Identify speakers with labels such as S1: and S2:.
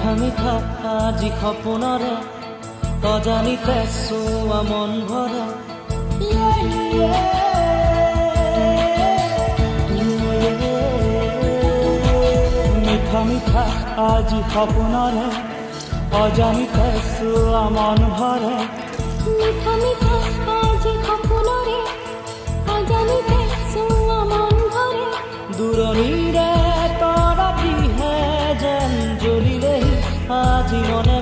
S1: মিঠা মিঠা আজি সপোনৰে অজানিতে চোৱা মন ভৰে মিঠা মিঠা আজি সপোনৰে অজানিতে চোৱা মন ভৰে
S2: মিঠা মিঠা আজি সপোনৰে অজানিতে চোৱা মন ভৰে
S1: দূৰণিৰে তৰাটিহে যেন জ্বলিলেহি আজি মনে